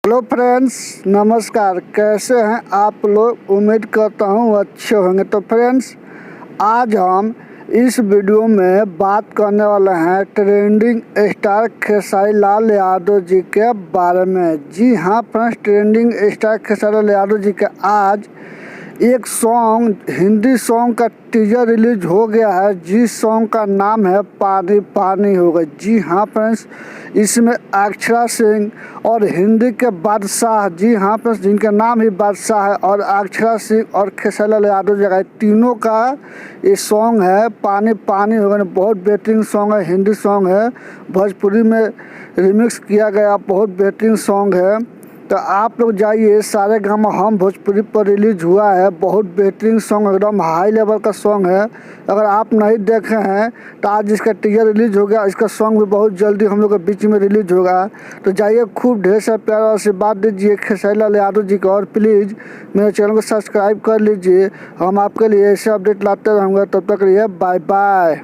Hello friends, नमस्कार। कैसे हैं आप लोग? उम्मीद करता हूँ अच्छे होंगे। तो फ्रेंड्स, आज हम इस वीडियो में बात करने वाले हैं ट्रेंडिंग स्टार खेसारी लाल यादव जी के बारे में। जी हाँ friends, trending star Khesari Lal Yadav ji का आज एक सॉन्ग, हिंदी सॉन्ग का टीजर रिलीज हो गया है, जिस सॉन्ग का नाम है पानी पानी हो गई। जी हाँ फ्रेंड्स, इसमें अक्षरा सिंह और हिंदी के बादशाह, जी हाँ फ्रेंड्स, जिनका नाम ही बादशाह है, और अक्षरा सिंह और खेसारी लाल यादव जगह तीनों का ये सॉन्ग है पानी पानी हो गई। बहुत बेहतरीन सॉन्ग है, हिंदी सॉन्ग है, भोजपुरी में रिमिक्स किया गया, बहुत बेहतरीन सॉन्ग है। तो आप लोग जाइए, सारे गामा हम भोजपुरी पर रिलीज हुआ है, बहुत बेहतरीन सॉन्ग, एकदम हाई लेवल का सॉन्ग है। अगर आप नहीं देखे हैं तो आज इसका टीजर रिलीज हो गया, इसका सॉन्ग भी बहुत जल्दी हम लोग के बीच में रिलीज होगा। तो जाइए, खूब ढेर सारा प्यार और आशीर्वाद दीजिए खेसारी लाल यादव जी को, और प्लीज़ मेरे चैनल को सब्सक्राइब कर लीजिए। हम आपके लिए ऐसे अपडेट लाते रहूँगा। तब तक के लिए बाय बाय।